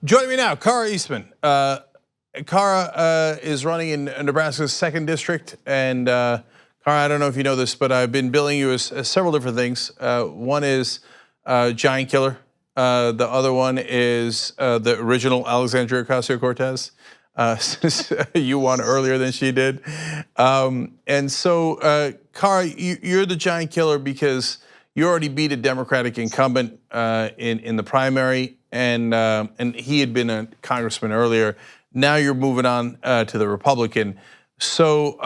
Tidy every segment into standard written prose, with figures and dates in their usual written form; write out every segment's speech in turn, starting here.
Joining me now, Kara Eastman. Kara is running in Nebraska's 2nd district, and Kara, I don't know if you know this, but I've been billing you as several different things. One is giant killer. The other one is the original Alexandria Ocasio-Cortez. You won earlier than she did, and so Kara, you're the giant killer because you already beat a Democratic incumbent in the primary, and he had been a congressman earlier. Now you're moving on to the Republican. So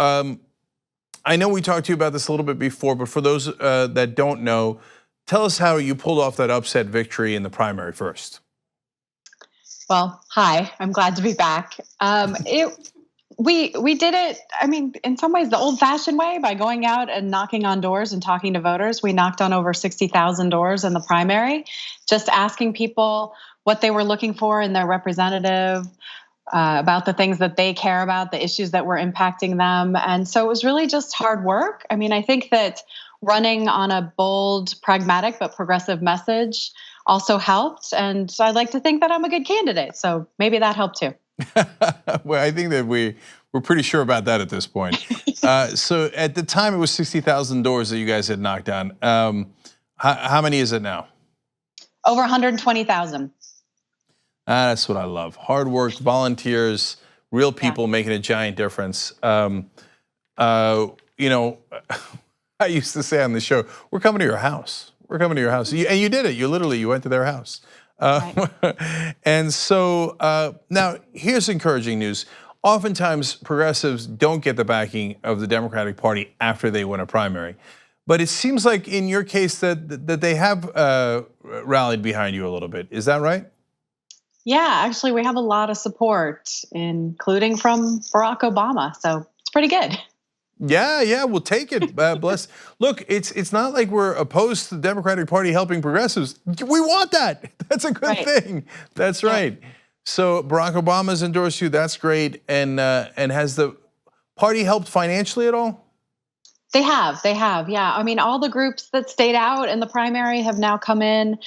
I know we talked to you about this a little bit before, but for those that don't know, tell us how you pulled off that upset victory in the primary first. Well, hi, I'm glad to be back. We did it, I mean, in some ways the old-fashioned way, by going out and knocking on doors and talking to voters. We knocked on over 60,000 doors in the primary, just asking people what they were looking for in their representative, about the things that they care about, the issues that were impacting them. And so it was really just hard work. I mean, I think that running on a bold, pragmatic, but progressive message also helped. And I'd like to think that I'm a good candidate. So maybe that helped too. Well, I think that we're pretty sure about that at this point. So at the time, it was 60,000 doors that you guys had knocked down. How many is it now? Over 120,000. That's what I love. Hard work, volunteers, real people making a giant difference. You know, I used to say on the show, we're coming to your house. We're coming to your house. And you did it. You went to their house. Right. And so now here's encouraging news. Oftentimes progressives don't get the backing of the Democratic Party after they win a primary. But it seems like in your case that they have rallied behind you a little bit. Is that right? Yeah, actually we have a lot of support, including from Barack Obama. So it's pretty good. Yeah, we'll take it. Bless. Look, it's not like we're opposed to the Democratic Party helping progressives. We want that. That's a good thing. That's right. So Barack Obama's endorsed you. That's great. And has the party helped financially at all? They have, yeah. I mean, all the groups that stayed out in the primary have now come in.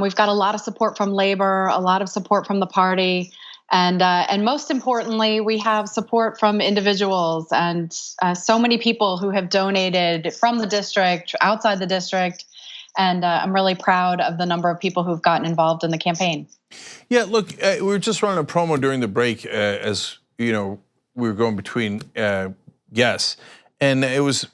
We've got a lot of support from labor, a lot of support from the party. And most importantly, we have support from individuals and so many people who have donated from the district, outside the district. And I'm really proud of the number of people who've gotten involved in the campaign. Yeah, look, we were just running a promo during the break as you know we were going between guests. And it was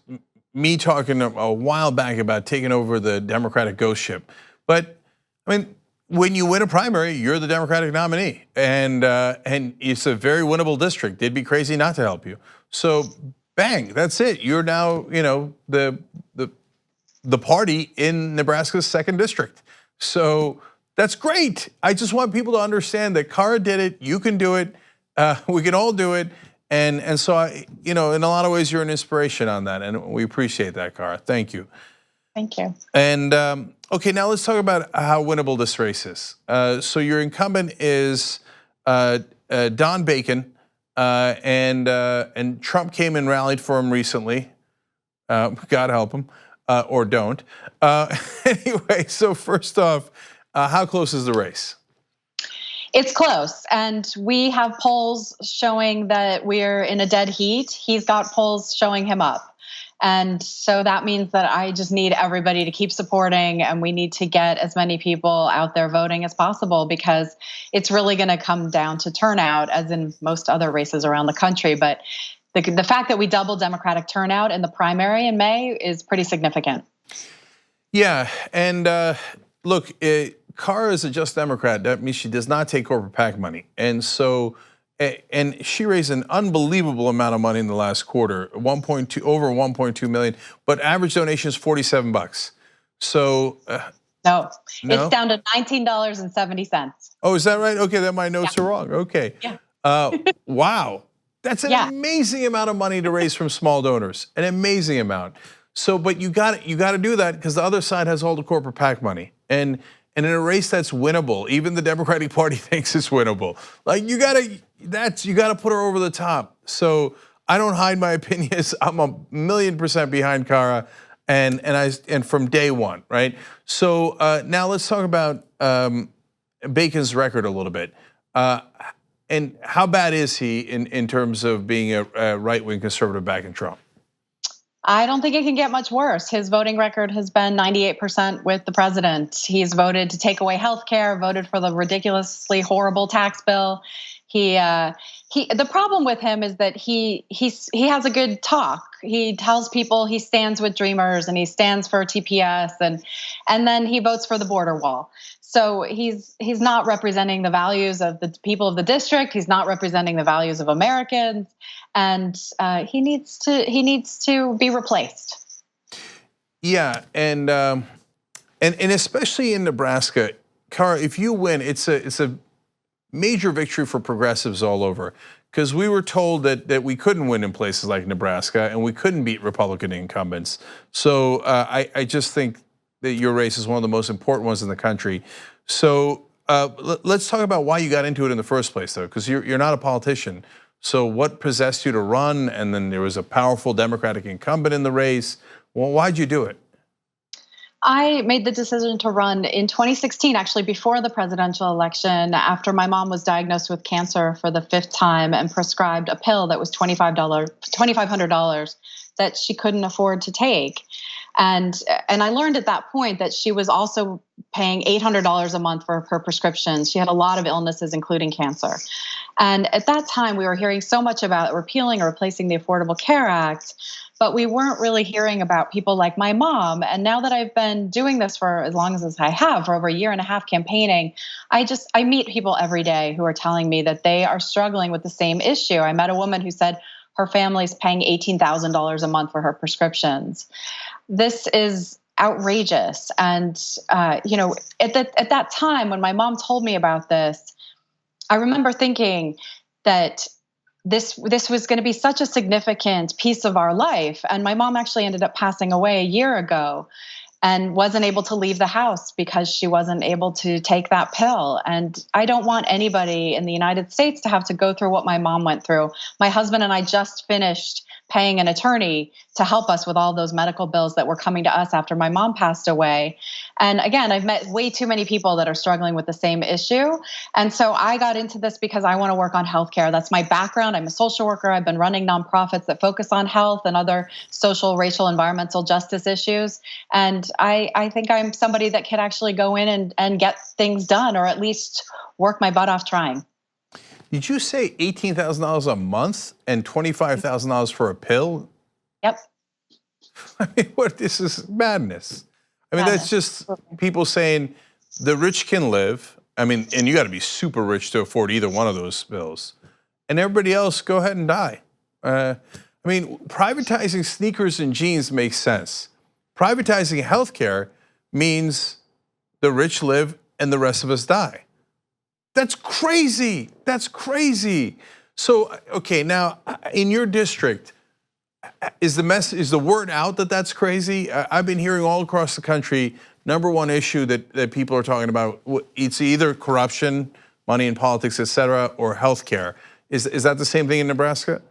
me talking a while back about taking over the Democratic ghost ship. But I mean, when you win a primary, you're the Democratic nominee, and it's a very winnable district. They'd be crazy not to help you. So, bang, that's it. You're now, the party in Nebraska's 2nd district. So that's great. I just want people to understand that Kara did it. You can do it. We can all do it. And so, in a lot of ways, you're an inspiration on that, and we appreciate that, Kara. Thank you. Thank you. And okay, now let's talk about how winnable this race is. So your incumbent is Don Bacon, and Trump came and rallied for him recently. God help him, or don't. Anyway, so first off, how close is the race? It's close, and we have polls showing that we're in a dead heat. He's got polls showing him up. And so that means that I just need everybody to keep supporting, and we need to get as many people out there voting as possible, because it's really going to come down to turnout, as in most other races around the country. But the fact that we doubled Democratic turnout in the primary in May is pretty significant. Yeah, and look, Kara is a just Democrat. That means she does not take corporate PAC money. And so, and she raised an unbelievable amount of money in the last quarter, over 1.2 million, but average donation is $47. So, no, it's down to $19.70. Oh, is that right? Okay, then my notes are wrong. Okay. Yeah. Wow. That's an amazing amount of money to raise from small donors, an amazing amount. So, but you got to do that because the other side has all the corporate PAC money. And in a race that's winnable, even the Democratic Party thinks it's winnable. Like you gotta put her over the top. So I don't hide my opinions. I'm 1,000,000% behind Kara, and from day one, right? So now let's talk about Bacon's record a little bit. And how bad is he in terms of being a right-wing conservative backing Trump? I don't think it can get much worse. His voting record has been 98% with the president. He's voted to take away health care, voted for the ridiculously horrible tax bill. The problem with him is that he has a good talk. He tells people he stands with Dreamers and he stands for TPS, and then he votes for the border wall. So he's not representing the values of the people of the district. He's not representing the values of Americans, and he needs to be replaced. Yeah, and especially in Nebraska, Cara, if you win, it's a major victory for progressives all over. Because we were told that we couldn't win in places like Nebraska and we couldn't beat Republican incumbents. So I just think that your race is one of the most important ones in the country. So let's talk about why you got into it in the first place, though, because you're not a politician. So what possessed you to run? And then there was a powerful Democratic incumbent in the race. Well, why'd you do it? I made the decision to run in 2016, actually before the presidential election, after my mom was diagnosed with cancer for the 5th time and prescribed a pill that was $2,500 that she couldn't afford to take. And I learned at that point that she was also paying $800 a month for her prescriptions. She had a lot of illnesses, including cancer. And at that time, we were hearing so much about repealing or replacing the Affordable Care Act, but we weren't really hearing about people like my mom. And now that I've been doing this for as long as I have, for over a year and a half campaigning, I meet people every day who are telling me that they are struggling with the same issue. I met a woman who said her family's paying $18,000 a month for her prescriptions. This is outrageous. And at that time when my mom told me about this, I remember thinking that this was going to be such a significant piece of our life. And my mom actually ended up passing away a year ago and wasn't able to leave the house because she wasn't able to take that pill. And I don't want anybody in the United States to have to go through what my mom went through. My husband and I just finished paying an attorney to help us with all those medical bills that were coming to us after my mom passed away. And again, I've met way too many people that are struggling with the same issue. And so I got into this because I want to work on healthcare. That's my background. I'm a social worker. I've been running nonprofits that focus on health and other social, racial, environmental justice issues. And I think I'm somebody that can actually go in and get things done, or at least work my butt off trying. Did you say $18,000 a month and $25,000 for a pill? Yep. I mean, this is madness. I mean, that's just people saying the rich can live. I mean, and you got to be super rich to afford either one of those bills. And everybody else, go ahead and die. I mean, privatizing sneakers and jeans makes sense. Privatizing healthcare means the rich live and the rest of us die. That's crazy. That's crazy. So, okay, now in your district, is the word out that that's crazy? I've been hearing all across the country, number one issue that people are talking about, it's either corruption, money in politics, et cetera, or healthcare. Is that the same thing in Nebraska?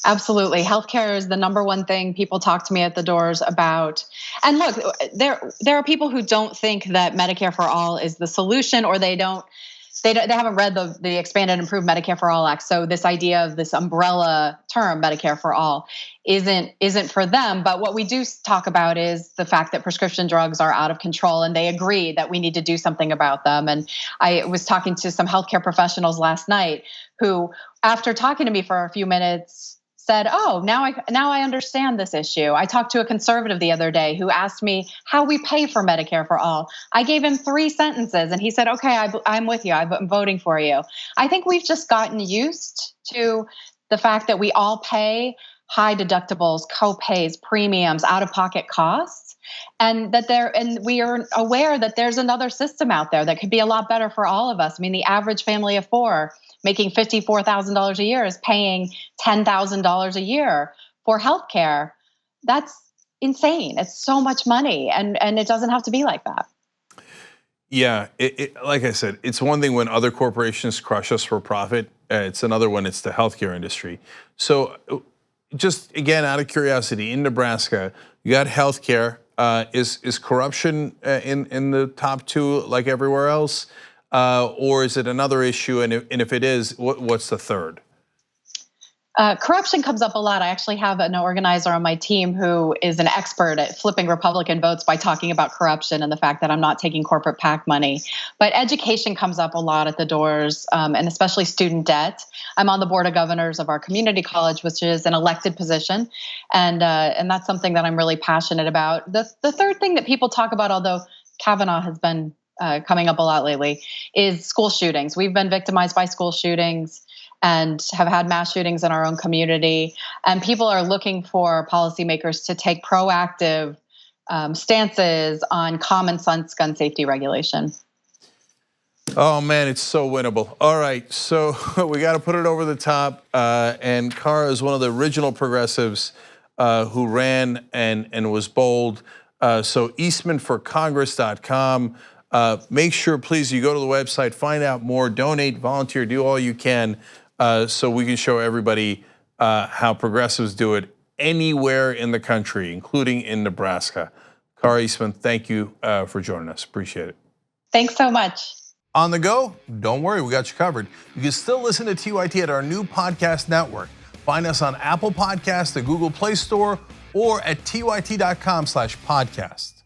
Absolutely. Healthcare is the number one thing people talk to me at the doors about. And look, there are people who don't think that Medicare for all is the solution, or they haven't read the Expanded and Improved Medicare for All Act. So this idea of this umbrella term, Medicare for all, isn't for them. But what we do talk about is the fact that prescription drugs are out of control, and they agree that we need to do something about them. And I was talking to some healthcare professionals last night who, after talking to me for a few minutes, said, "Oh, now I understand this issue." I talked to a conservative the other day who asked me how we pay for Medicare for all. I gave him 3 sentences and he said, "Okay, I'm with you. I'm voting for you." I think we've just gotten used to the fact that we all pay high deductibles, co-pays, premiums, out-of-pocket costs, and we are aware that there's another system out there that could be a lot better for all of us. I mean, the average family of 4 making $54,000 a year is paying $10,000 a year for healthcare. That's insane. It's so much money, and it doesn't have to be like that. Yeah, like I said, it's one thing when other corporations crush us for profit. It's another when it's the healthcare industry. So, just again, out of curiosity, in Nebraska, you got healthcare. Is corruption in the top 2 like everywhere else? or is it another issue? And if it is, what's the third? Corruption comes up a lot. I actually have an organizer on my team who is an expert at flipping Republican votes by talking about corruption and the fact that I'm not taking corporate PAC money. But education comes up a lot at the doors, and especially student debt. I'm on the board of governors of our community college, which is an elected position, and that's something that I'm really passionate about. The third thing that people talk about, although Kavanaugh has been coming up a lot lately, is school shootings. We've been victimized by school shootings and have had mass shootings in our own community. And people are looking for policymakers to take proactive stances on common sense gun safety regulation. Oh man, it's so winnable. All right, so we got to put it over the top. And Cara is one of the original progressives who ran and was bold. So eastmanforcongress.com. Make sure, please, you go to the website, find out more, donate, volunteer, do all you can. So we can show everybody how progressives do it anywhere in the country, including in Nebraska. Cara Eastman, thank you for joining us. Appreciate it. Thanks so much. On the go? Don't worry, we got you covered. You can still listen to TYT at our new podcast network. Find us on Apple Podcasts, the Google Play Store, or at tyt.com/podcast.